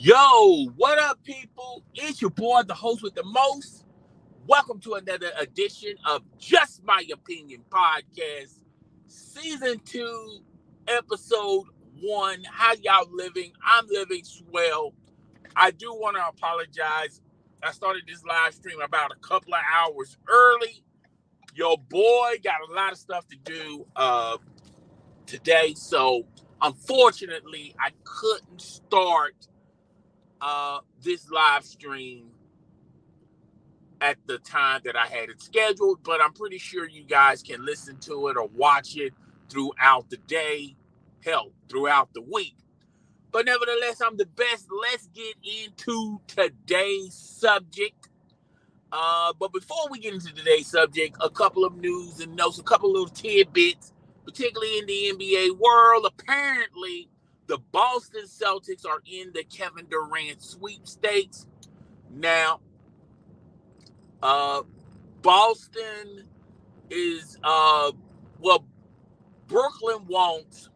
Yo, what up, people? It's your boy, the host with the most. Welcome to another edition of Just My Opinion podcast, season 2, episode 1. How y'all living? I'm living swell. I do want to apologize. I started this live stream about a couple of hours early. Your boy got a lot of stuff to do today, so unfortunately, I couldn't start this live stream at the time that I had it scheduled, but I'm pretty sure you guys can listen to it or watch it throughout the day, hell, throughout the week. But nevertheless, I'm the best. Let's get into today's subject. But before we get into today's subject, a couple of news and notes, a couple of little tidbits, particularly in the NBA world. Apparently, the Boston Celtics are in the Kevin Durant sweepstakes. Now, Boston is, Brooklyn wants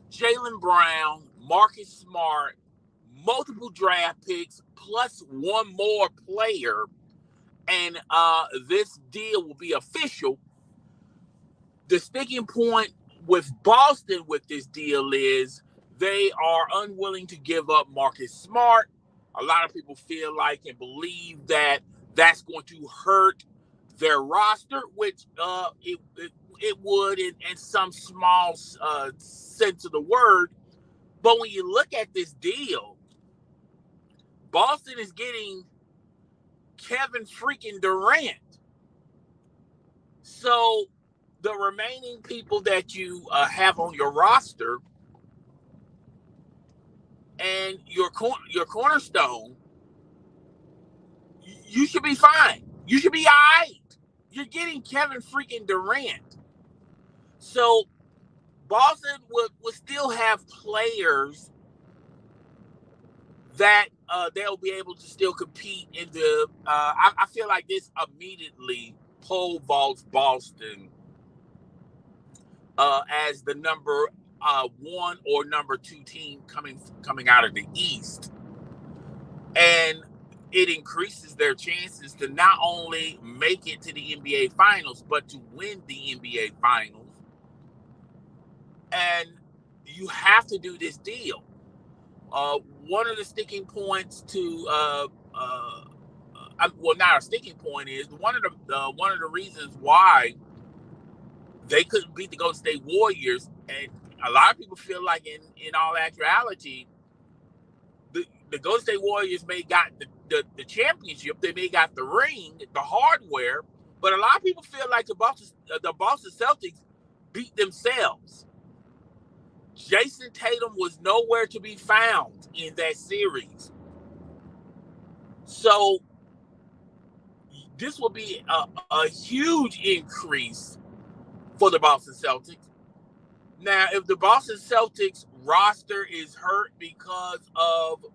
Jaylen Brown, Marcus Smart, multiple draft picks, plus one more player, and this deal will be official. The sticking point with Boston with this deal is they are unwilling to give up Marcus Smart. A lot of people feel like and believe that that's going to hurt their roster, which it would in some small sense of the word. But when you look at this deal, Boston is getting Kevin freaking Durant. So the remaining people that you have on your roster and your cornerstone, you should be fine. You should be all right. You're getting Kevin freaking Durant. So Boston would still have players that they'll be able to still compete in the I feel like this immediately pole vaults Boston as the number 1 or number 2 team coming out of the East. And it increases their chances to not only make it to the NBA Finals, but to win the NBA Finals. And you have to do this deal. One of the sticking points to, not a sticking point is one of the reasons why they couldn't beat the Golden State Warriors, and a lot of people feel like in all actuality, the Golden State Warriors may got the championship, they may got the ring, the hardware, but a lot of people feel like the Boston Celtics beat themselves. Jason Tatum was nowhere to be found in that series. So this will be a huge increase for the Boston Celtics. Now, if the Boston Celtics roster is hurt because of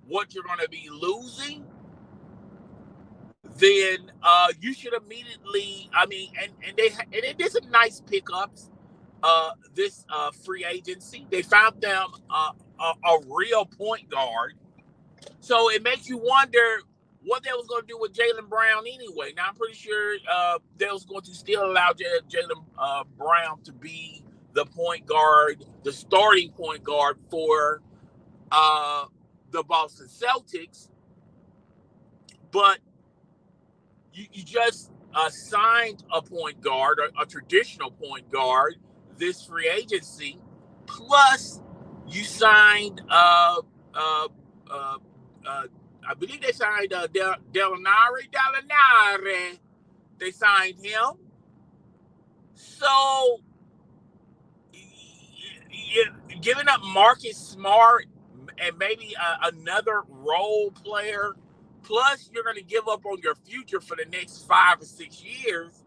what you're going to be losing, then you should immediately, and they did some nice pickups. This free agency, they found them a real point guard. So it makes you wonder what they was going to do with Jaylen Brown anyway. Now, I'm pretty sure they was going to still allow Jaylen Brown to be the point guard, the starting point guard for the Boston Celtics. But you just signed a point guard, a traditional point guard, this free agency, plus you signed I believe they signed Gallinari. They signed him. So giving up Marcus Smart and maybe another role player, plus you're going to give up on your future for the next 5 or 6 years,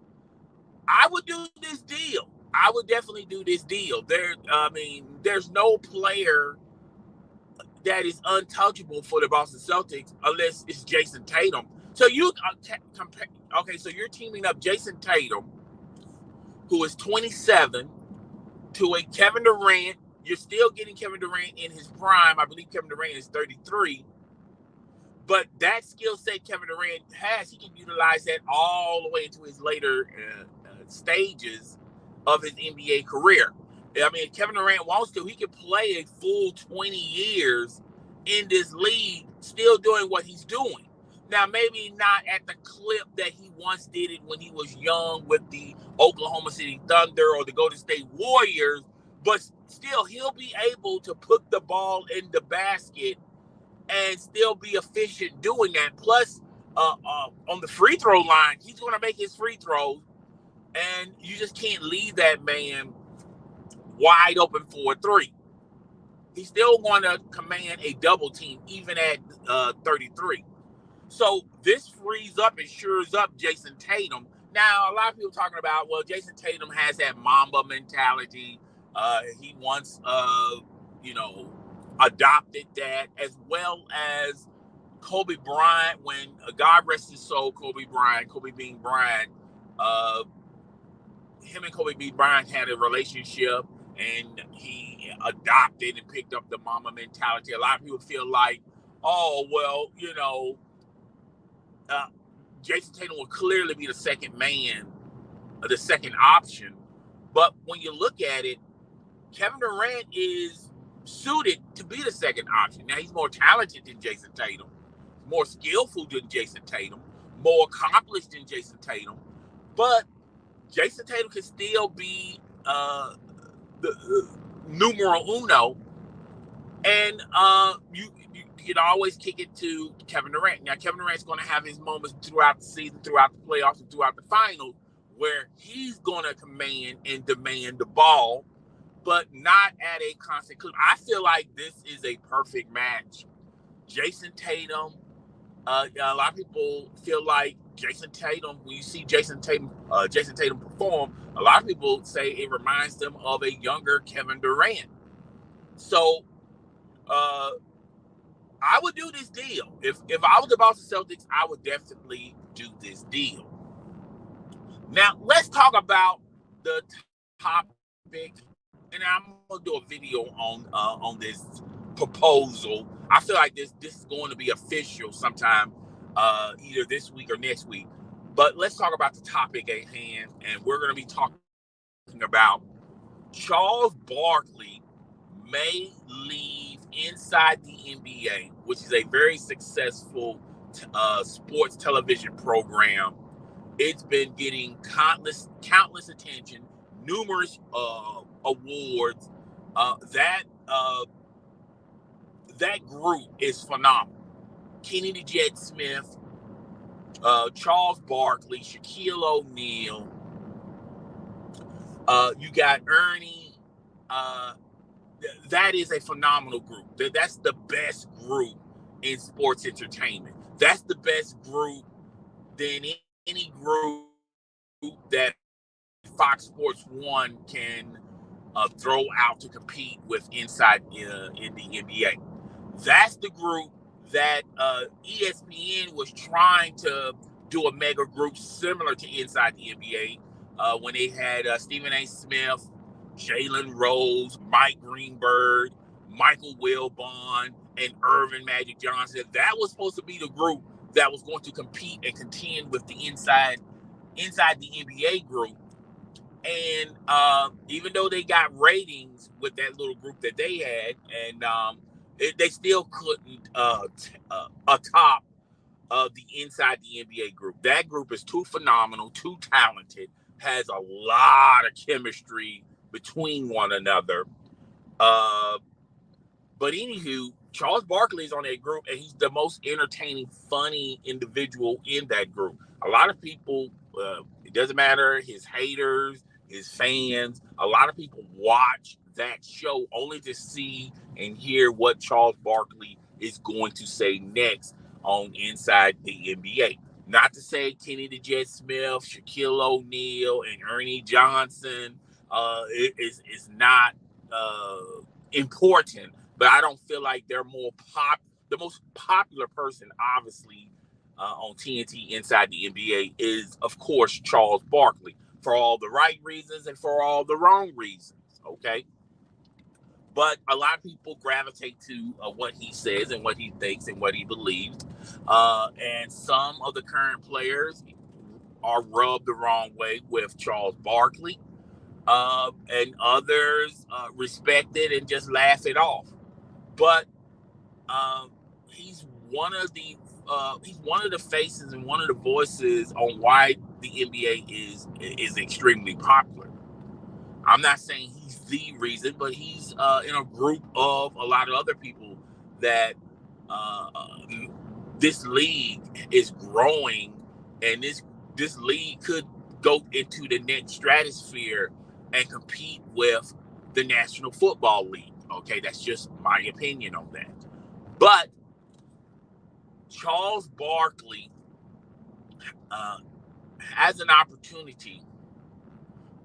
I would do this deal. I would definitely do this deal. There's no player that is untouchable for the Boston Celtics unless it's Jason Tatum. So so you're teaming up Jason Tatum, who is 27, to a Kevin Durant, You're still getting Kevin Durant in his prime. I believe Kevin Durant is 33. But that skill set Kevin Durant has, he can utilize that all the way into his later stages of his NBA career. I mean, if Kevin Durant wants to, he can play a full 20 years in this league, still doing what he's doing. Now, maybe not at the clip that he once did it when he was young with the Oklahoma City Thunder or the Golden State Warriors, but still, he'll be able to put the ball in the basket and still be efficient doing that. Plus, on the free throw line, he's going to make his free throws, and you just can't leave that man wide open for a three. He's still going to command a double team, even at 33. So this frees up and shores up Jason Tatum. Now, a lot of people talking about, well, Jason Tatum has that Mamba mentality. He once, adopted that, as well as Kobe Bryant. When God rest his soul, Kobe Bean Bryant, him and Kobe Bean Bryant had a relationship, and he adopted and picked up the Mamba mentality. A lot of people feel like, oh, well, Jason Tatum will clearly be the second man, the second option. But when you look at it, Kevin Durant is suited to be the second option. Now, he's more talented than Jason Tatum, more skillful than Jason Tatum, more accomplished than Jason Tatum. But Jason Tatum can still be the numero uno. And you can always kick it to Kevin Durant. Now, Kevin Durant's going to have his moments throughout the season, throughout the playoffs, and throughout the finals, where he's going to command and demand the ball, but not at a constant clip. I feel like this is a perfect match. Jason Tatum, a lot of people feel like Jason Tatum, when you see Jason Tatum perform, a lot of people say it reminds them of a younger Kevin Durant. So, I would do this deal. If I was the Boston Celtics, I would definitely do this deal. Now, let's talk about the topic, and I'm gonna do a video on this proposal. I feel like this is going to be official sometime, either this week or next week. But let's talk about the topic at hand, and we're going to be talking about Charles Barkley may leave inside the NBA, which is a very successful sports television program. It's been getting countless attention, numerous awards. That group is phenomenal. Kenny the Jet Smith, Charles Barkley, Shaquille O'Neal. You got Ernie. That is a phenomenal group. That's the best group in sports entertainment. That's the best group than any group that Fox Sports 1 can throw out to compete with inside in the NBA. That's the group that ESPN was trying to do a mega group similar to inside the NBA when they had Stephen A. Smith, Jalen Rose, Mike Greenberg, Michael Wilbon, and Irvin Magic Johnson. That was supposed to be the group that was going to compete and contend with the inside the NBA group. And even though they got ratings with that little group that they had, and they still couldn't atop the inside the NBA group. That group is too phenomenal, too talented, has a lot of chemistry between one another. But anywho, Charles Barkley is on that group, and he's the most entertaining, funny individual in that group. A lot of people, it doesn't matter, his haters, his fans, a lot of people watch that show only to see and hear what Charles Barkley is going to say next on Inside the NBA. Not to say Kenny the Jet Smith, Shaquille O'Neal, and Ernie Johnson is not important, but I don't feel like they're the most popular person, obviously, on TNT Inside the NBA is, of course, Charles Barkley, for all the right reasons and for all the wrong reasons, okay? but a lot of people gravitate to what he says and what he thinks and what he believes. And some of the current players are rubbed the wrong way with Charles Barkley, and others respect it and just laugh it off. But he's one of the faces and one of the voices on why the NBA is extremely popular. I'm not saying he's the reason, but he's in a group of a lot of other people that this league is growing, and this league could go into the next stratosphere and compete with the National Football League. Okay, that's just my opinion on that. But Charles Barkley has an opportunity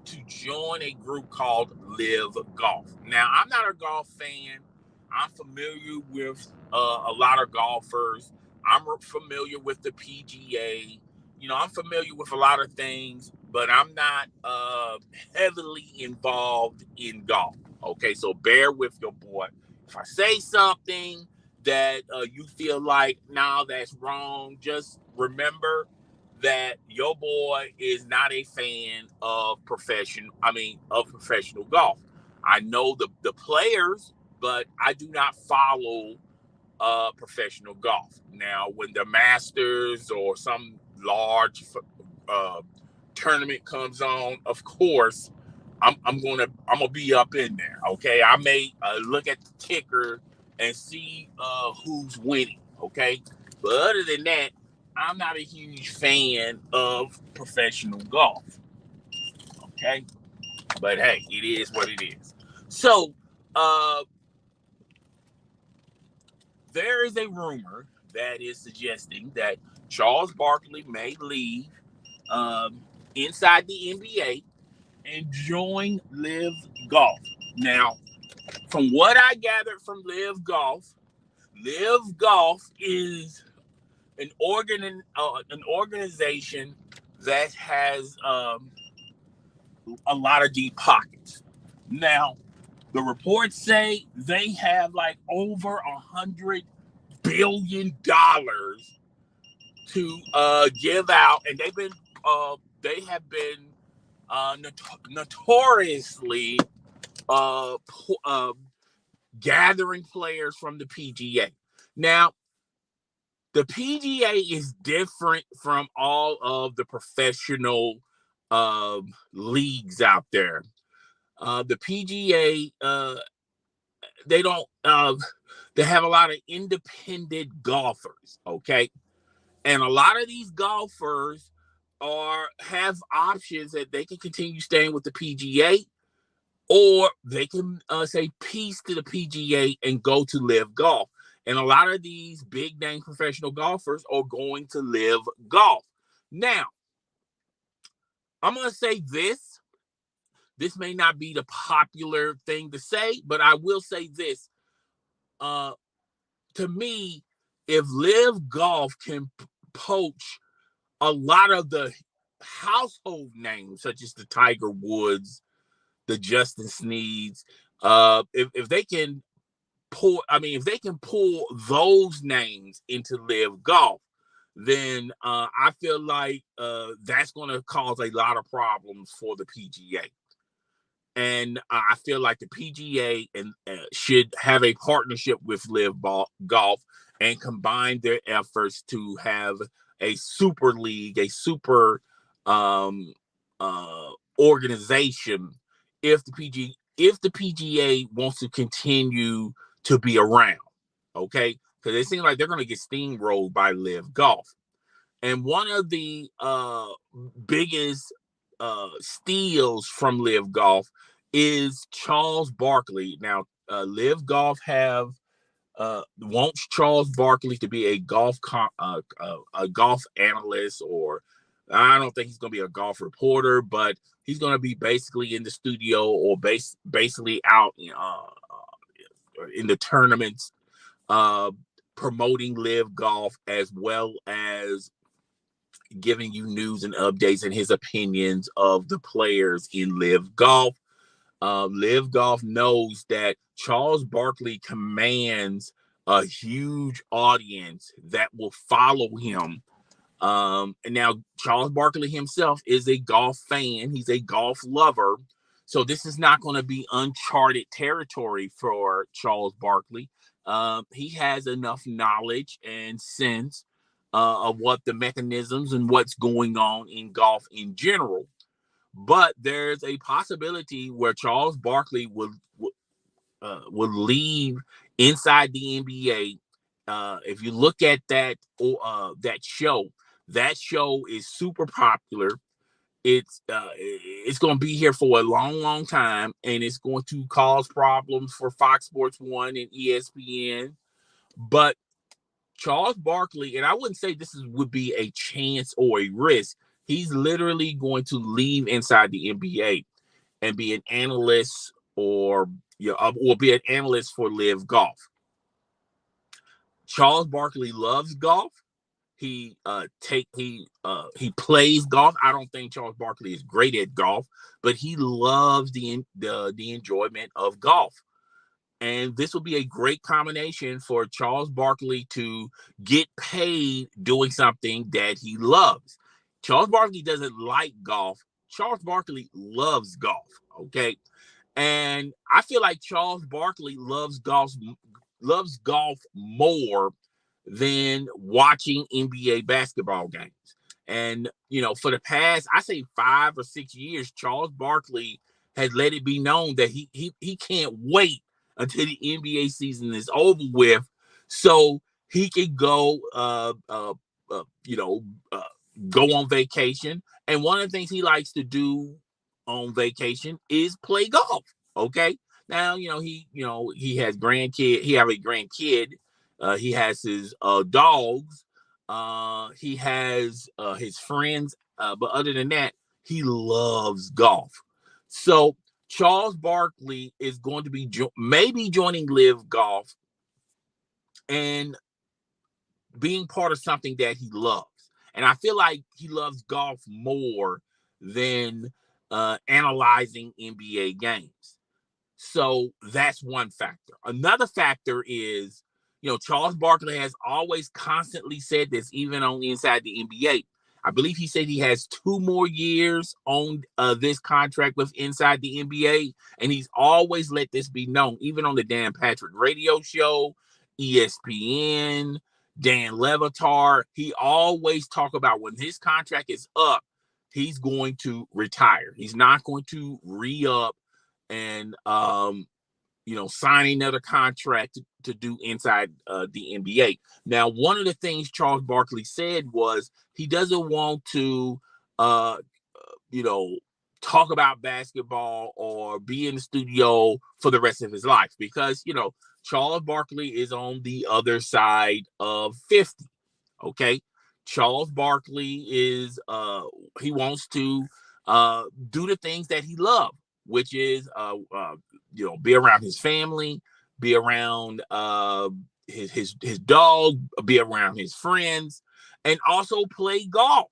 to join a group called Live Golf. Now, I'm not a golf fan. I'm familiar with a lot of golfers. I'm familiar with the PGA. I'm familiar with a lot of things, but I'm not heavily involved in golf. Okay, so bear with your boy. If I say something that you feel like, no, that's wrong, just remember that your boy is not a fan of professional golf. I know the players, but I do not follow professional golf. Now, when the Masters or some large tournament comes on, of course, I'm gonna be up in there. Okay, I may look at the ticker and see who's winning. Okay, but other than that, I'm not a huge fan of professional golf. Okay, but hey, it is what it is. So, there is a rumor that is suggesting that Charles Barkley may leave inside the NBA and join Live Golf. Now, from what I gathered from Live Golf is an organization that has a lot of deep pockets. Now, the reports say they have like over $100 billion to give out, and they have been notoriously gathering players from the PGA. Now, the PGA is different from all of the professional leagues out there. The PGA, they don't. They have a lot of independent golfers, okay, and a lot of these golfers have options that they can continue staying with the PGA, or they can say peace to the PGA and go to Live Golf. And a lot of these big name professional golfers are going to Live Golf. Now, I'm going to say this. This may not be the popular thing to say, but I will say this. To me, if Live Golf can poach a lot of the household names, such as the Tiger Woods, the Justin Sneeds, if they can pull those names into Live Golf, then I feel like that's going to cause a lot of problems for the PGA. And I feel like the PGA should have a partnership with Live Golf and combine their efforts to have a super league, a super organization. If the PGA wants to continue to be around, okay, because it seems like they're going to get steamrolled by Live Golf. And one of the biggest steals from Live Golf is Charles Barkley. Now, Live Golf wants Charles Barkley to be a golf analyst, or I don't think he's going to be a golf reporter, but he's going to be basically in the studio or basically out in the tournaments, promoting Live Golf, as well as giving you news and updates and his opinions of the players in Live Golf. Live Golf knows that Charles Barkley commands a huge audience that will follow him. And now Charles Barkley himself is a golf fan. He's a golf lover. So this is not going to be uncharted territory for Charles Barkley. He has enough knowledge and sense of what the mechanisms and what's going on in golf in general. But there's a possibility where Charles Barkley would leave inside the NBA. If you look at that show is super popular. It's going to be here for a long time, and it's going to cause problems for Fox Sports 1 and ESPN. But Charles Barkley, and I wouldn't say would be a chance or a risk. He's literally going to leave inside the NBA and be an analyst or be an analyst for Live Golf. Charles Barkley loves golf. He plays golf. I don't think Charles Barkley is great at golf, but he loves the enjoyment of golf. And this will be a great combination for Charles Barkley to get paid doing something that he loves. Charles Barkley doesn't like golf. Charles Barkley loves golf, okay? And I feel like Charles Barkley loves golf more than watching NBA basketball games. And, for the past, I say 5 or 6 years, Charles Barkley has let it be known that he can't wait until the NBA season is over with so he can go, go on vacation. And one of the things he likes to do on vacation is play golf. Okay. Now, he has grandkid. He have a grandkid. He has his dogs. He has his friends. But other than that, he loves golf. So Charles Barkley is going to be maybe joining Live Golf and being part of something that he loves. And I feel like he loves golf more than analyzing NBA games. So that's one factor. Another factor is, Charles Barkley has always constantly said this, even on inside the NBA. I believe he said he has 2 more years on this contract with inside the NBA, and he's always let this be known, even on the Dan Patrick radio show, ESPN, Dan Levitar. He always talk about when his contract is up, he's going to retire. He's not going to re-up and sign another contract to do inside the NBA. Now, one of the things Charles Barkley said was he doesn't want to, talk about basketball or be in the studio for the rest of his life because, Charles Barkley is on the other side of 50. Okay. Charles Barkley is, he wants to do the things that he loves, which is, be around his family, be around his dog, be around his friends, and also play golf.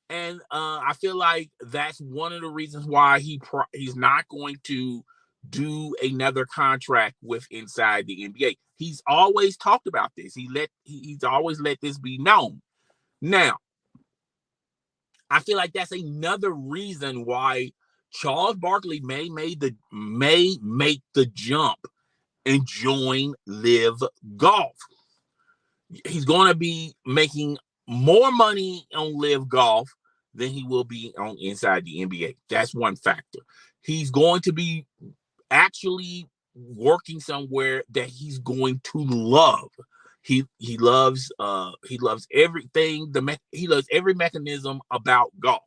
And I feel like that's one of the reasons why he's not going to do another contract with inside the NBA. He's always talked about this. He's always let this be known. Now, I feel like that's another reason why Charles Barkley may make the jump and join Live Golf. He's going to be making more money on Live Golf than he will be on inside the NBA. That's one factor. He's going to be actually working somewhere that he's going to love. He loves everything. He loves every mechanism about golf.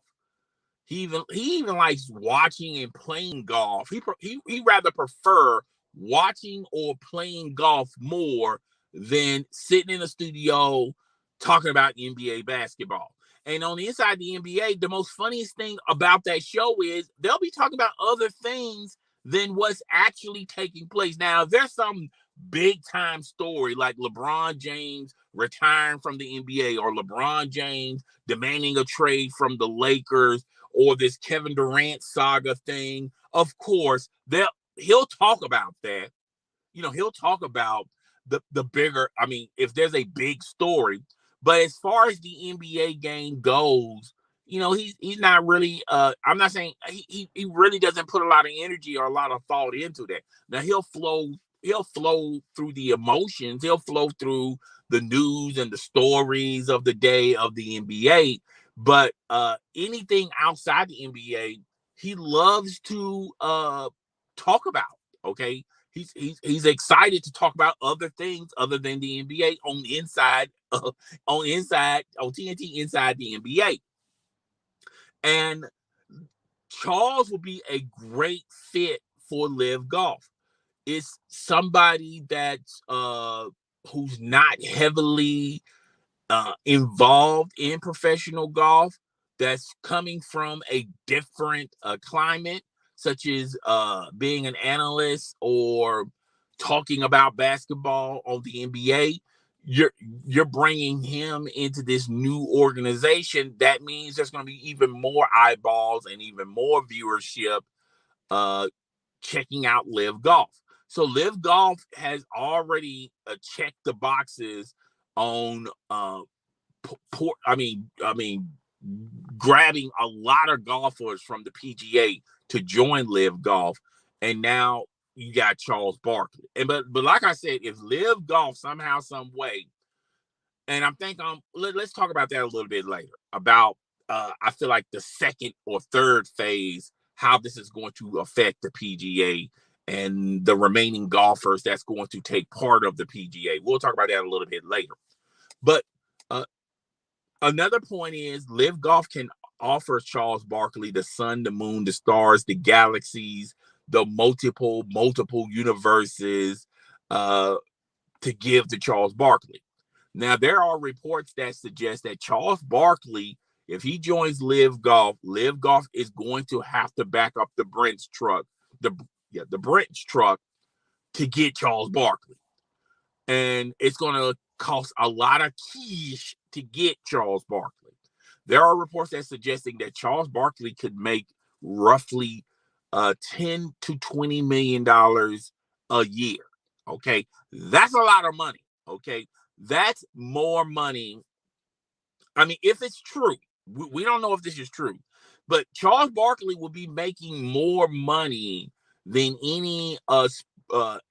He even likes watching and playing golf. He rather prefer watching or playing golf more than sitting in a studio talking about NBA basketball. And on the inside of the NBA, the most funniest thing about that show is they'll be talking about other things than what's actually taking place. Now, if there's some big time story like LeBron James retiring from the NBA or LeBron James demanding a trade from the Lakers or this Kevin Durant saga thing of course, he'll talk about that. He'll talk about the bigger. I mean, if there's a big story, but as far as the NBA game goes, he's not really. I'm not saying he really doesn't put a lot of energy or a lot of thought into that. Now he'll flow through the emotions. He'll flow through the news and the stories of the day of the NBA. But anything outside the NBA, he loves to talk about. Okay, he's excited to talk about other things other than the NBA on TNT inside the NBA. And Charles will be a great fit for Live Golf. It's somebody that's who's not heavily involved in professional golf, that's coming from a different climate, such as being an analyst or talking about basketball on the NBA. You're bringing him into this new organization. That means there's going to be even more eyeballs and even more viewership checking out Live Golf. So Live Golf has already checked the boxes on grabbing a lot of golfers from the PGA to join Live Golf, and now you got Charles Barkley. But like I said, if Live Golf somehow, some way, and I'm thinking, let's talk about that a little bit later. About I feel like the second or third phase, how this is going to affect the PGA and the remaining golfers that's going to take part of the PGA. We'll talk about that a little bit later. But another point is Live Golf can offer Charles Barkley the sun, the moon, the stars, the galaxies, the multiple universes to give to Charles Barkley. Now, there are reports that suggest that Charles Barkley, if he joins Live Golf is going to have to back up the Brent's truck, the Brent's truck, to get Charles Barkley. And it's going to cost a lot of cash to get Charles Barkley. There are reports that suggesting that Charles Barkley could make roughly $10 to $20 million a year. Okay, that's a lot of money. Okay, that's more money. I mean, if it's true, we don't know if this is true, but Charles Barkley will be making more money than any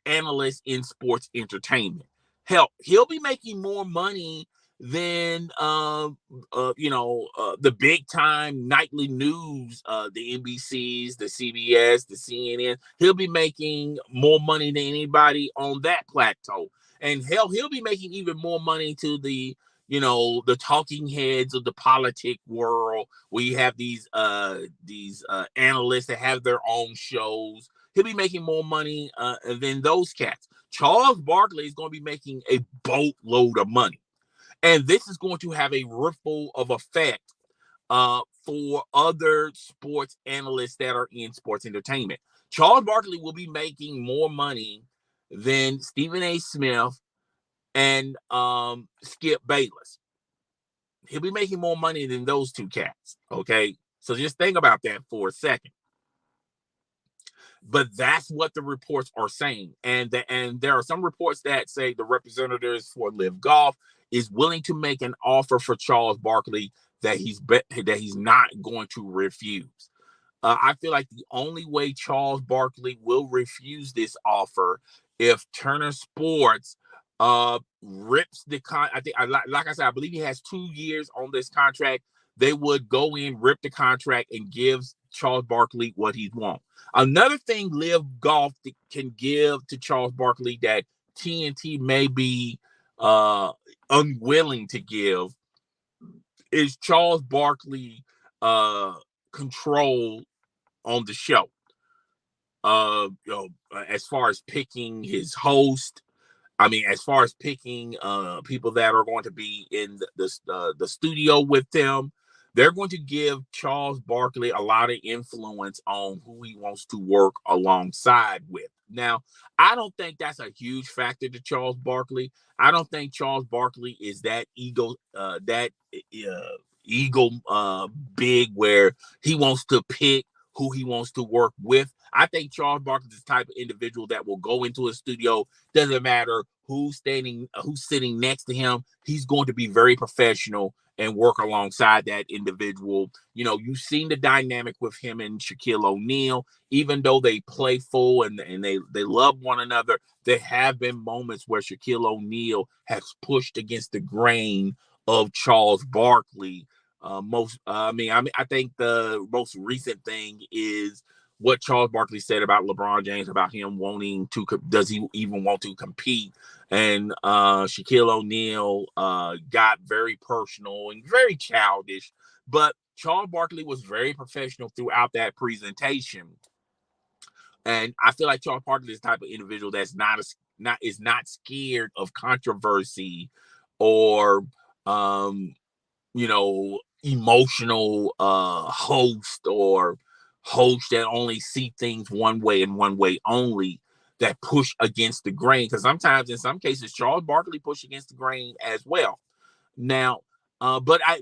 analyst in sports entertainment. Hell, he'll be making more money than the big time nightly news, the NBCs, the CBS, the CNN. He'll be making more money than anybody on that plateau. And hell, he'll be making even more money to the talking heads of the politic world. We have these analysts that have their own shows. He'll be making more money than those cats. Charles Barkley is going to be making a boatload of money. And this is going to have a ripple of effect for other sports analysts that are in sports entertainment. Charles Barkley will be making more money than Stephen A. Smith and Skip Bayless. He'll be making more money than those two cats. Okay, so just think about that for a second. But that's what the reports are saying, and there are some reports that say the representatives for Live Golf is willing to make an offer for Charles Barkley that he's not going to refuse. I feel like the only way Charles Barkley will refuse this offer if Turner Sports rips the I think, like I said, I believe he has 2 years on this contract. They would go in, rip the contract, and give Charles Barkley what he wants. Another thing Live Golf can give to Charles Barkley that TNT may be unwilling to give is Charles Barkley control on the show. As far as picking his host, as far as picking people that are going to be in the studio with them, they're going to give Charles Barkley a lot of influence on who he wants to work alongside with. Now, I don't think that's a huge factor to Charles Barkley. I don't think Charles Barkley is that ego big where he wants to pick who he wants to work with. I think Charles Barkley is the type of individual that will go into a studio. Doesn't matter who's sitting next to him. He's going to be very professional and work alongside that individual. You know, you've seen the dynamic with him and Shaquille O'Neal. Even though they play full and they love one another, there have been moments where Shaquille O'Neal has pushed against the grain of Charles Barkley. I think the most recent thing is what Charles Barkley said about LeBron James, about him wanting to, does he even want to compete? And Shaquille O'Neal got very personal and very childish, but Charles Barkley was very professional throughout that presentation. And I feel like Charles Barkley is the type of individual that's not scared of controversy or emotional host that only see things one way and one way only, that push against the grain. Because sometimes, in some cases, Charles Barkley pushed against the grain as well. Now, but I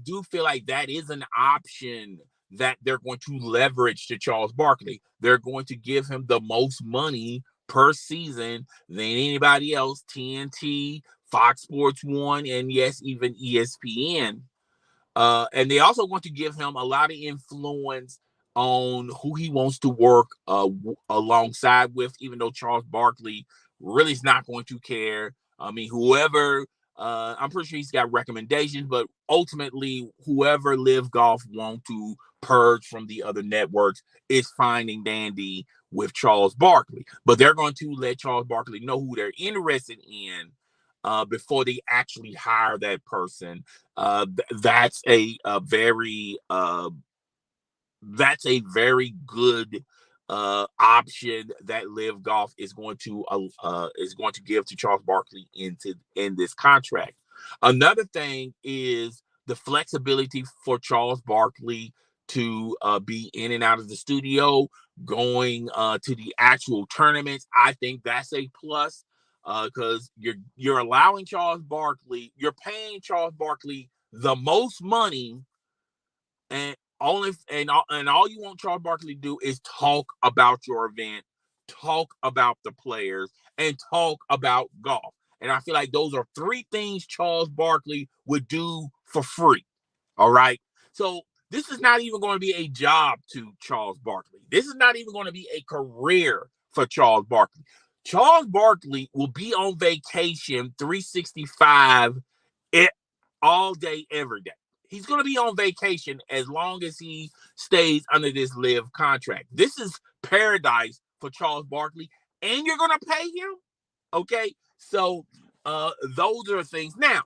do feel like that is an option that they're going to leverage to Charles Barkley. They're going to give him the most money per season than anybody else, TNT, Fox Sports 1, and yes, even ESPN. And they also want to give him a lot of influence on who he wants to work alongside with, even though Charles Barkley really is not going to care. I mean, whoever, I'm pretty sure he's got recommendations, but ultimately, whoever Live Golf want to purge from the other networks is fine and dandy with Charles Barkley. But they're going to let Charles Barkley know who they're interested in before they actually hire that person. That's a very good option that Live Golf is going to give to Charles Barkley in this contract. Another thing is the flexibility for Charles Barkley to be in and out of the studio, going to the actual tournaments. I think that's a plus because you're allowing Charles Barkley, you're paying Charles Barkley the most money, and all you want Charles Barkley to do is talk about your event, talk about the players, and talk about golf. And I feel like those are three things Charles Barkley would do for free. All right. So this is not even going to be a job to Charles Barkley. This is not even going to be a career for Charles Barkley. Charles Barkley will be on vacation 365 all day, every day. He's going to be on vacation as long as he stays under this Live contract. This is paradise for Charles Barkley, and you're going to pay him? Okay? So those are things. Now,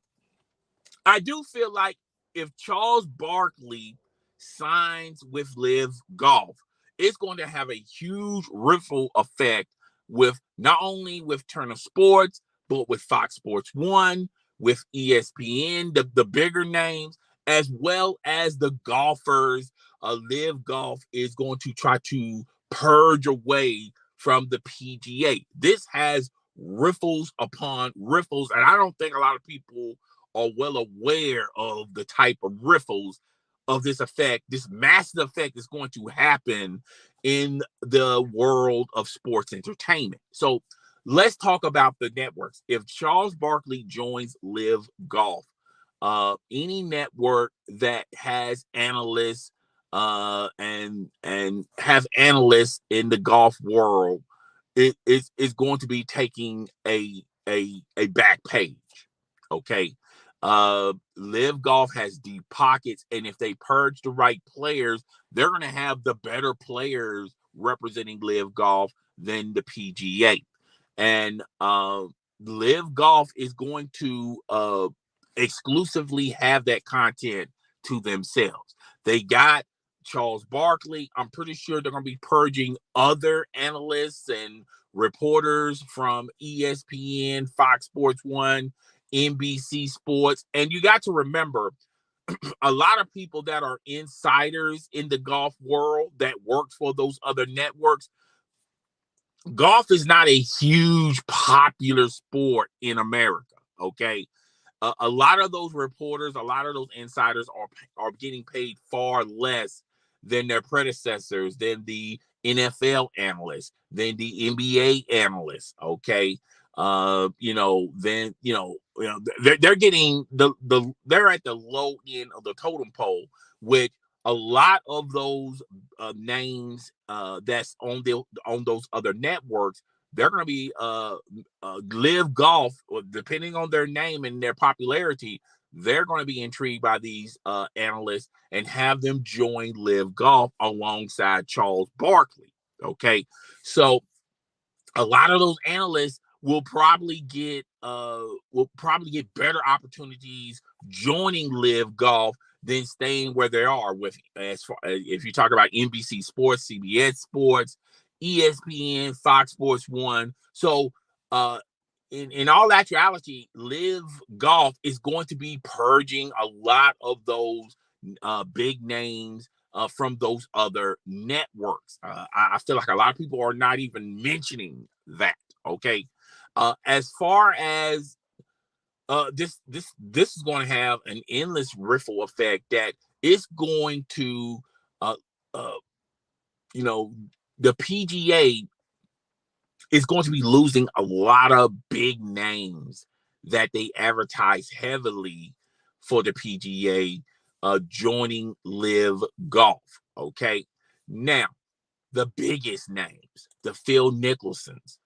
I do feel like if Charles Barkley signs with Live Golf, it's going to have a huge ripple effect with not only with Turner Sports, but with Fox Sports 1, with ESPN, the bigger names, as well as the golfers. Live Golf is going to try to purge away from the PGA. This has ripples upon ripples, and I don't think a lot of people are well aware of the type of ripples of this effect, this massive effect is going to happen in the world of sports entertainment. So let's talk about the networks. If Charles Barkley joins Live Golf, any network that has analysts and have analysts in the golf world, it is going to be taking a back page. Okay. Live Golf has deep pockets, and if they purge the right players, they're going to have the better players representing Live Golf than the PGA. And Live Golf is going to exclusively have that content to themselves. They got Charles Barkley. I'm pretty sure they're going to be purging other analysts and reporters from ESPN, Fox Sports 1, NBC Sports. And you got to remember, a lot of people that are insiders in the golf world that work for those other networks, golf is not a huge popular sport in America, okay? A lot of those reporters, a lot of those insiders are getting paid far less than their predecessors, than the NFL analysts, than the NBA analysts. Okay. They're getting they're at the low end of the totem pole, which a lot of those names that's on those other networks, they're going to be Live Golf, depending on their name and their popularity. They're going to be intrigued by these analysts and have them join Live Golf alongside Charles Barkley. Okay, so a lot of those analysts will probably get better opportunities joining Live Golf than staying where they are. With as far if you talk about NBC Sports, CBS Sports, ESPN, Fox Sports One. So in all actuality, Live Golf is going to be purging a lot of those big names from those other networks. I feel like a lot of people are not even mentioning that. Okay, as far as this is going to have an endless ripple effect that it's going to, uh, uh, the PGA is going to be losing a lot of big names that they advertise heavily for the PGA joining Live Golf. Okay, now the biggest names, the Phil Mickelsons,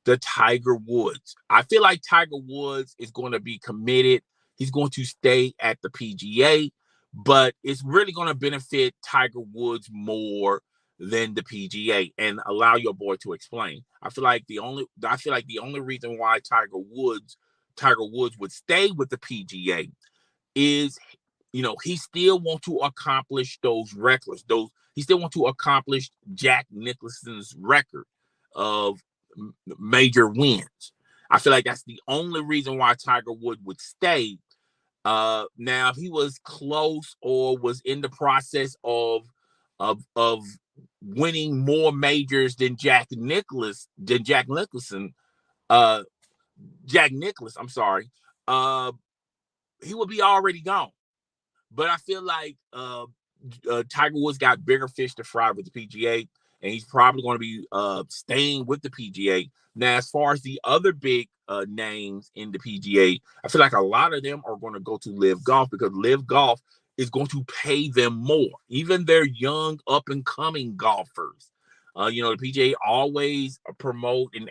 the Tiger Woods. I feel like Tiger Woods is going to be committed. He's going to stay at the PGA, but it's really going to benefit Tiger Woods more than the PGA. And allow your boy to explain. I feel like the only reason why Tiger Woods would stay with the PGA is, he still want to accomplish those records. He still want to accomplish Jack Nicklaus's record of major wins. I feel like that's the only reason why Tiger Woods would stay. Now, if he was close or was in the process of winning more majors than Jack Nicklaus, I'm sorry, he would be already gone. But I feel like Tiger Woods got bigger fish to fry with the PGA, and he's probably going to be staying with the PGA. Now, as far as the other big names in the PGA, I feel like a lot of them are going to go to Live Golf because Live Golf is going to pay them more. Even their young, up-and-coming golfers. The PGA always promote and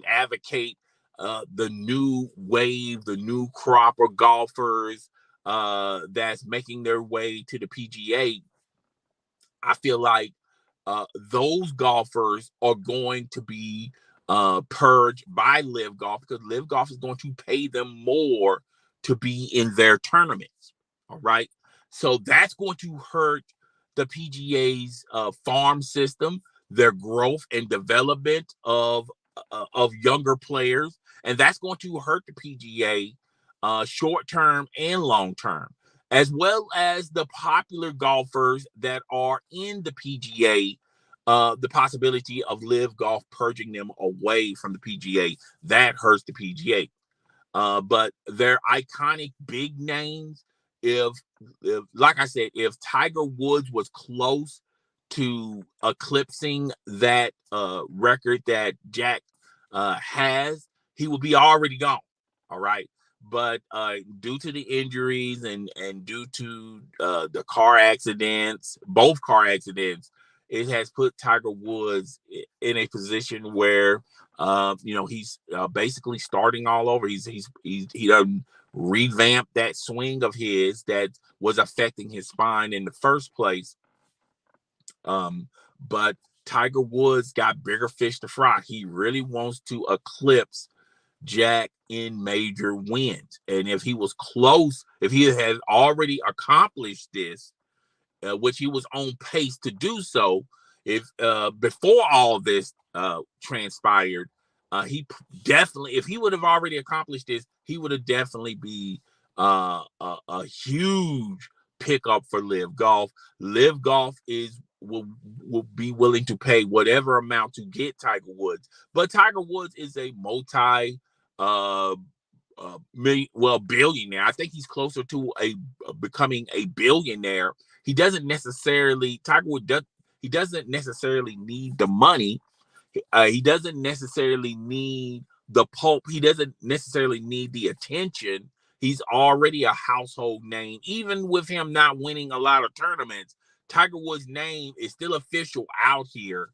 advocate the new wave, the new crop of golfers that's making their way to the PGA. I feel like those golfers are going to be purged by Live Golf because Live Golf is going to pay them more to be in their tournaments. All right. So that's going to hurt the PGA's farm system, their growth and development of younger players. And that's going to hurt the PGA short term and long term, as well as the popular golfers that are in the PGA. The possibility of Live Golf purging them away from the PGA, that hurts the PGA. But they're iconic big names. If like I said, if Tiger Woods was close to eclipsing that record that Jack has, he would be already gone. All right. But due to the injuries and due to the car accidents, both car accidents, it has put Tiger Woods in a position where he's basically starting all over. He done revamped that swing of his that was affecting his spine in the first place. But Tiger Woods got bigger fish to fry. He really wants to eclipse Jack in major wins. And if he was close, if he had already accomplished this, which he was on pace to do so, if before all this transpired, if he would have already accomplished this, he would have definitely be a huge pickup for Live Golf. Live Golf will be willing to pay whatever amount to get Tiger Woods, but Tiger Woods is a billionaire. I think he's closer to becoming a billionaire. he doesn't necessarily he doesn't necessarily need the money. He doesn't necessarily need the pulp. He doesn't necessarily need the attention. He's already a household name. Even with him not winning a lot of tournaments, Tiger Woods' name is still official out here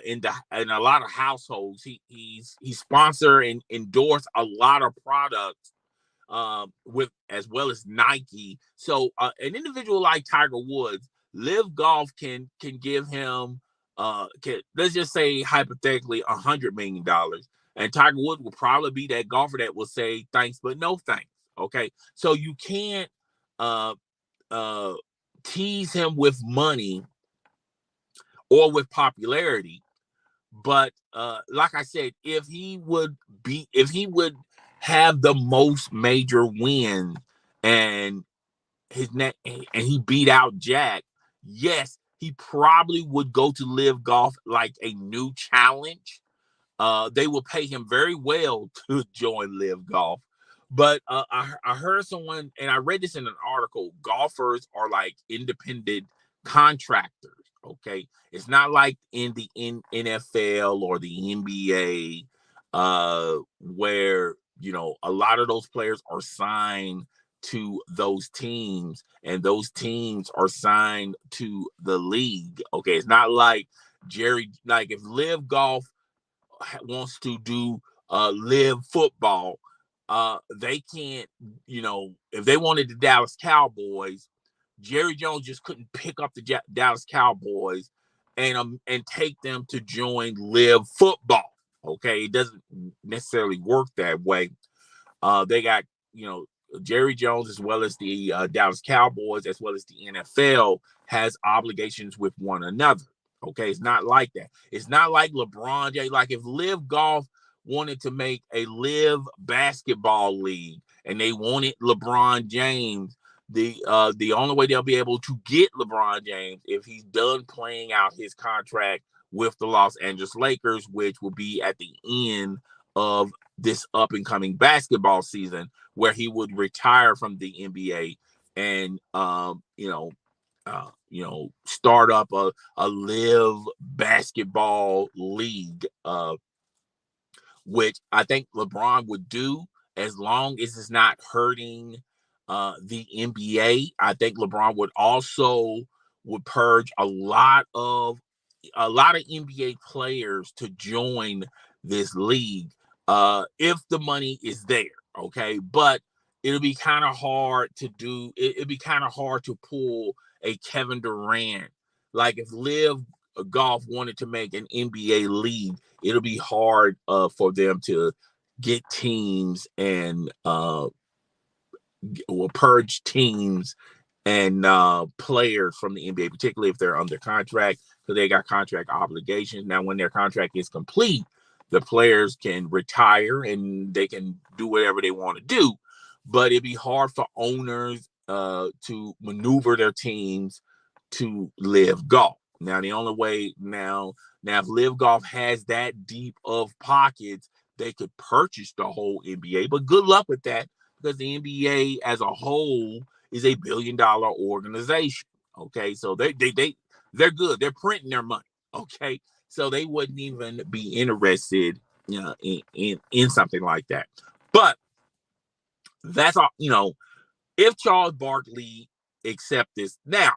in a lot of households. He sponsor and endorse a lot of products with as well as Nike. So an individual like Tiger Woods, Live Golf can give him let's just say hypothetically $100 million, and Tiger Woods will probably be that golfer that will say thanks but no thanks. Okay, so you can't tease him with money or with popularity. But like I said, if he would have the most major wins and he beat out Jack, yes, he probably would go to Live Golf like a new challenge. They will pay him very well to join Live Golf. But I heard someone, and I read this in an article, golfers are like independent contractors. Okay, it's not like in the NFL or the NBA, where a lot of those players are signed to those teams, and those teams are signed to the league. Okay, it's not like if Live Golf wants to do Live football, they can't. If they wanted the Dallas Cowboys, Jerry Jones just couldn't pick up the Dallas Cowboys and take them to join Live football. Okay, it doesn't necessarily work that way. They got Jerry Jones, as well as the Dallas Cowboys, as well as the NFL, has obligations with one another. Okay, it's not like that. It's not like LeBron James. Like if Live Golf wanted to make a Live basketball league and they wanted LeBron James, the only way they'll be able to get LeBron James if he's done playing out his contract with the Los Angeles Lakers, which will be at the end of this up and coming basketball season, where he would retire from the NBA and start up a Live basketball league, which I think LeBron would do as long as it's not hurting the NBA. I think LeBron would purge a lot of NBA players to join this league if the money is there. Okay, but it'll be kind of hard to do. It'd be kind of hard to pull a Kevin Durant. Like if Live Golf wanted to make an NBA league, it'll be hard for them to get teams and will purge teams and players from the NBA, particularly if they're under contract, because they got contract obligations. Now, when their contract is complete, the players can retire and they can do whatever they want to do. But it'd be hard for owners to maneuver their teams to Live Golf. Now, the only way now if Live Golf has that deep of pockets, they could purchase the whole NBA. But good luck with that, because the NBA as a whole is a $1 billion organization. Okay, so they're good. They're printing their money. Okay, so they wouldn't even be interested, in something like that. But that's all. If Charles Barkley accept this, now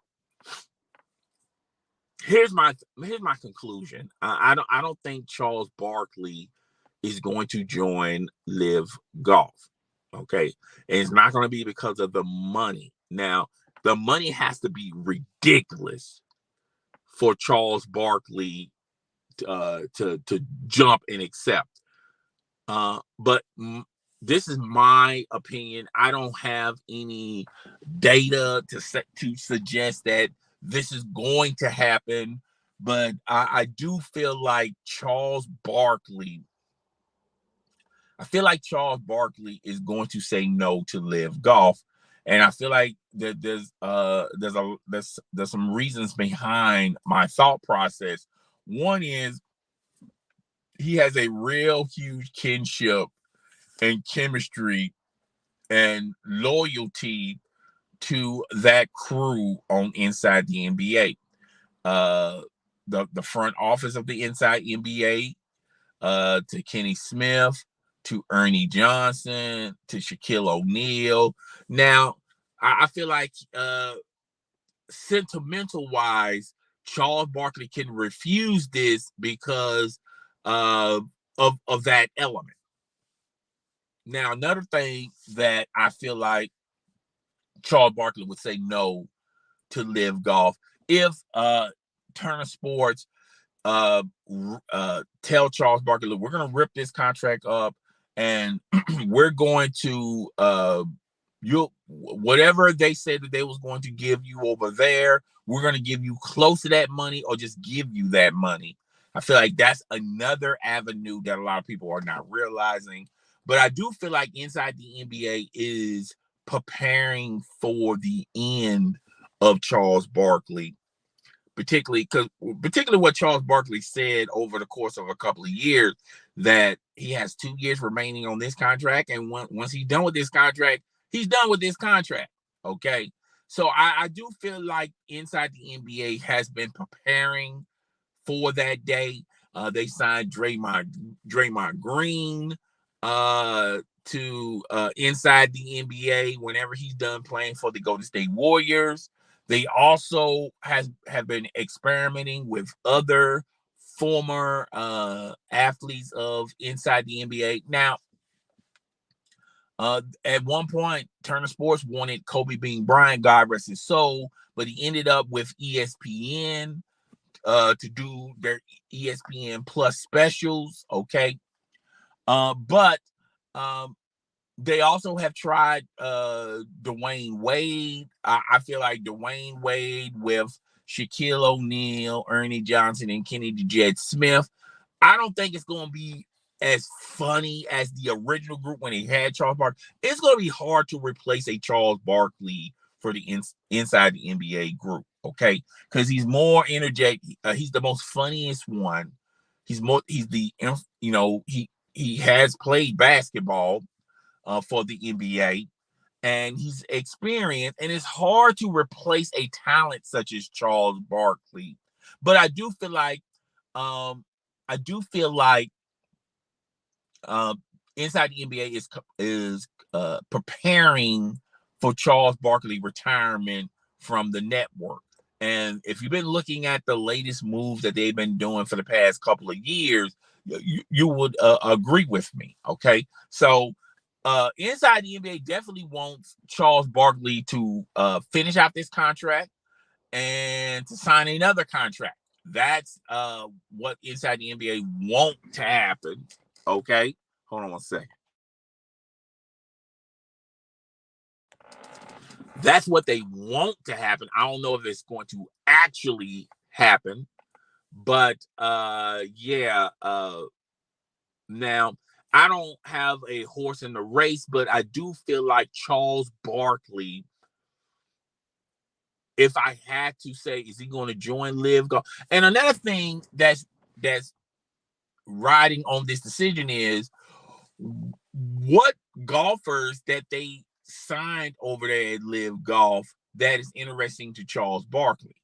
here's my conclusion. I don't think Charles Barkley is going to join Live Golf. Okay, and it's not going to be because of the money. Now, the money has to be ridiculous for Charles Barkley to jump and accept. But this is my opinion. I don't have any data to suggest that this is going to happen, but I do feel like Charles Barkley. I feel like Charles Barkley is going to say no to Live Golf, and I feel like that there's some reasons behind my thought process. One is he has a real huge kinship and chemistry and loyalty to that crew on Inside the NBA. The front office of the Inside NBA, to Kenny Smith, to Ernie Johnson, to Shaquille O'Neal. Now, I feel like sentimental wise, Charles Barkley can refuse this because of that element. Now, another thing that I feel like Charles Barkley would say no to Live Golf if Turner Sports tell Charles Barkley, look, we're going to rip this contract up, and we're going to whatever they said that they was going to give you over there, we're going to give you close to that money, or just give you that money. I feel like that's another avenue that a lot of people are not realizing. But I do feel like Inside the NBA is preparing for the end of Charles Barkley, particularly what Charles Barkley said over the course of a couple of years, that he has 2 years remaining on this contract, and once he's done with this contract, he's done with this contract. Okay, so I do feel like Inside the NBA has been preparing for that day. They signed Draymond Green to Inside the NBA whenever he's done playing for the Golden State Warriors. They also have been experimenting with other former athletes of Inside the NBA. Now, at one point, Turner Sports wanted Kobe Bean Bryant, God rest his soul, but he ended up with ESPN to do their ESPN Plus specials. Okay, but they also have tried Dwayne Wade. I feel like Dwayne Wade with Shaquille O'Neal, Ernie Johnson, and Kenny the Jet Smith. I don't think it's going to be as funny as the original group when he had Charles Barkley. It's going to be hard to replace a Charles Barkley for the Inside the NBA group, okay? Because he's more energetic. He's the most funniest one. He has played basketball for the NBA, and he's experienced, and it's hard to replace a talent such as Charles Barkley. But I do feel like Inside the NBA is preparing for Charles Barkley retirement from the network. And if you've been looking at the latest moves that they've been doing for the past couple of years, you would agree with me. Okay, so Inside the NBA definitely wants Charles Barkley to finish out this contract and to sign another contract. That's what Inside the NBA want to happen. Okay, hold on one second. That's what they want to happen. I don't know if it's going to actually happen, but yeah. Now, I don't have a horse in the race, but I do feel like Charles Barkley, if I had to say, is he going to join Live Golf? And another thing that's riding on this decision is what golfers that they signed over there at Live Golf that is interesting to Charles Barkley.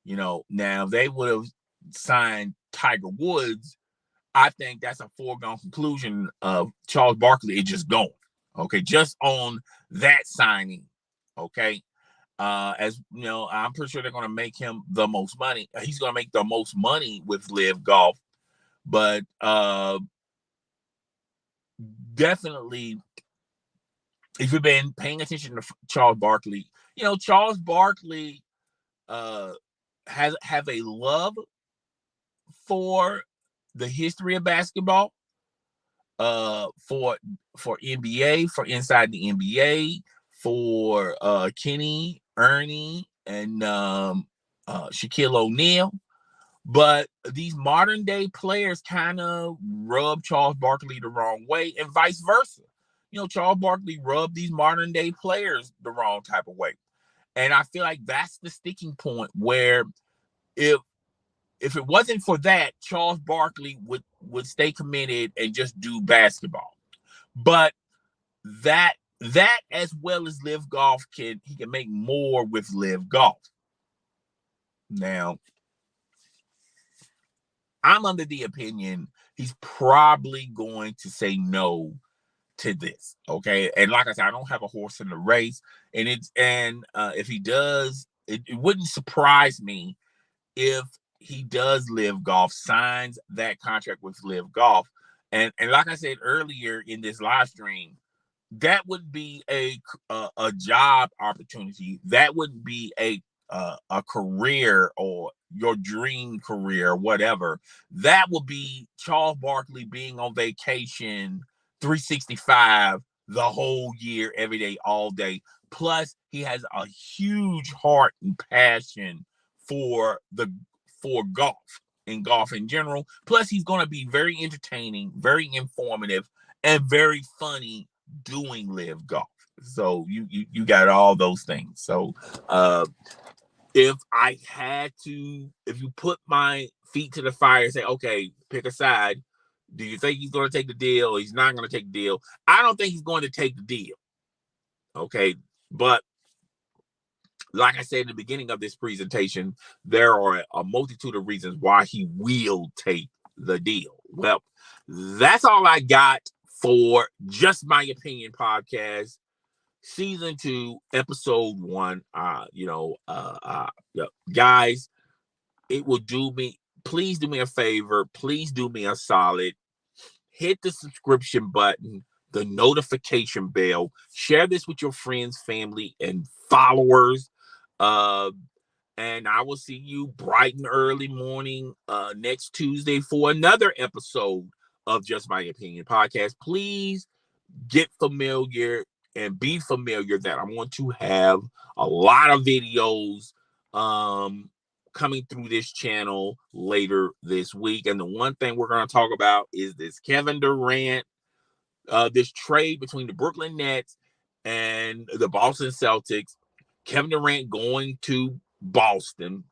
Now they would have signed Tiger Woods. I think that's a foregone conclusion of Charles Barkley is just going. Okay, just on that signing. Okay. As you know, I'm pretty sure they're going to make him the most money. He's going to make the most money with Live Golf, but definitely, if you've been paying attention to Charles Barkley, Charles Barkley have a love for the history of basketball, for NBA, for Inside the NBA, for Kenny, Ernie, and Shaquille O'Neal. But these modern day players kind of rub Charles Barkley the wrong way, and vice versa. Charles Barkley rubbed these modern day players the wrong type of way. And I feel like that's the sticking point where if it wasn't for that, Charles Barkley would stay committed and just do basketball. But that that as well as Live Golf he can make more with Live Golf. Now, I'm under the opinion he's probably going to say no to this. Okay. And like I said, I don't have a horse in the race. And if he does, it wouldn't surprise me if he does Live Golf, signs that contract with Live Golf. And like I said earlier in this live stream, that would be a job opportunity. That wouldn't be a career or your dream career or whatever. That would be Charles Barkley being on vacation 365 the whole year, every day, all day. Plus, he has a huge heart and passion for golf and golf in general. Plus, he's going to be very entertaining, very informative, and very funny doing Live Golf. So you got all those things. So if you put my feet to the fire and say, okay, pick a side, do you think he's going to take the deal or he's not going to take the deal? I don't think he's going to take the deal. Okay. But like I said in the beginning of this presentation, there are a multitude of reasons why he will take the deal. Well, that's all I got for Just My Opinion podcast, season 2, episode 1. Guys, it will do me. Please do me a favor. Please do me a solid. Hit the subscription button, the notification bell. Share this with your friends, family, and followers. And I will see you bright and early morning next Tuesday for another episode of Just My Opinion podcast. Please get familiar and be familiar that I'm going to have a lot of videos coming through this channel later this week. And the one thing we're going to talk about is this Kevin Durant, this trade between the Brooklyn Nets and the Boston Celtics. Kevin Durant going to Boston,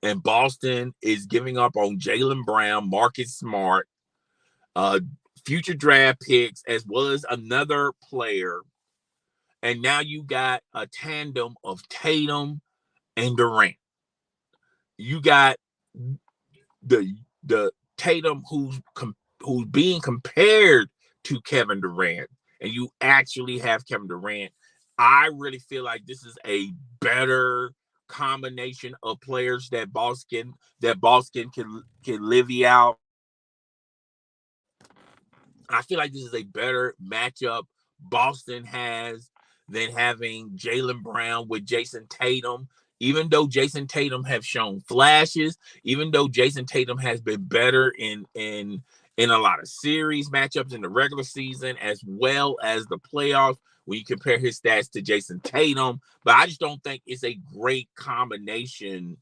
and Boston is giving up on Jaylen Brown, Marcus Smart, future draft picks, as well as another player. And now you got a tandem of Tatum and Durant. You got the Tatum who's being compared to Kevin Durant, and you actually have Kevin Durant. I really feel like this is a better combination of players that Boston can livy out. I feel like this is a better matchup Boston has than having Jaylen Brown with Jason Tatum. Even though Jason Tatum have shown flashes, even though Jason Tatum has been better in a lot of series matchups in the regular season as well as the playoffs when you compare his stats to Jason Tatum, but I just don't think it's a great combination.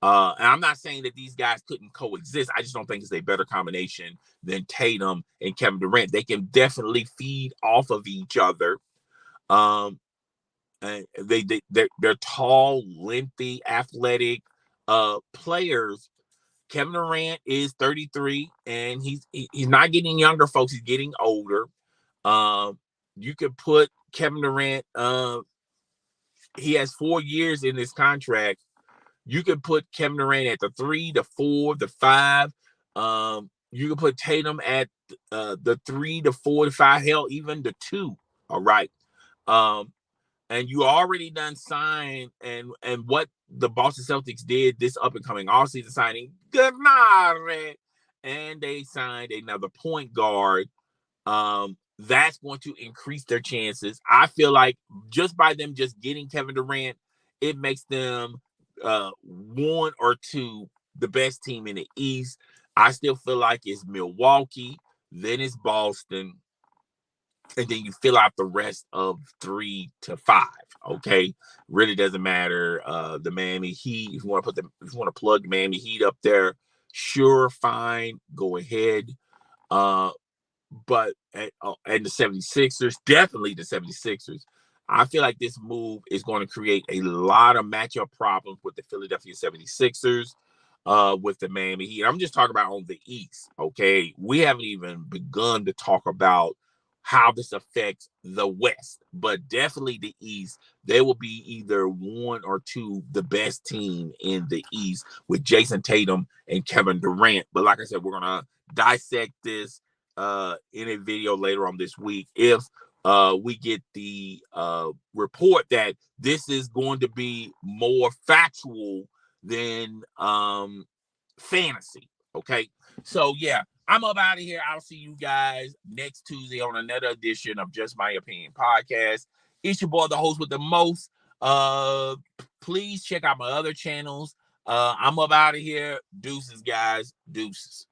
And I'm not saying that these guys couldn't coexist. I just don't think it's a better combination than Tatum and Kevin Durant. They can definitely feed off of each other. And they're tall, lengthy, athletic players. Kevin Durant is 33, and he's not getting younger, folks. He's getting older. You could put Kevin Durant. He has 4 years in this contract. You could put Kevin Durant at the 3, the 4, the 5. You could put Tatum at the 3, the 4, the 5. Hell, even the 2. All right. And you already done signed, and what the Boston Celtics did this up and coming offseason signing, good night, and they signed another point guard. That's going to increase their chances. I feel like just by them just getting Kevin Durant, it makes them 1 or 2 the best team in the East. I still feel like it's Milwaukee, then it's Boston, and then you fill out the rest of 3 to 5. Okay, really doesn't matter. The Miami Heat, if you want to plug Miami Heat up there, sure, fine, go ahead. But and the 76ers, definitely the 76ers. I feel like this move is going to create a lot of matchup problems with the Philadelphia 76ers, with the Miami Heat. I'm just talking about on the East. Okay, we haven't even begun to talk about how this affects the West, but definitely the East. They will be either one or two the best team in the East with Jason Tatum and Kevin Durant. But like I said, we're gonna dissect this in a video later on this week if we get the report that this is going to be more factual than fantasy. Okay, so yeah, I'm up out of here. I'll see you guys next Tuesday on another edition of Just My Opinion podcast. It's your boy, the host with the most. Please check out my other channels. I'm up out of here. Deuces, guys. Deuces.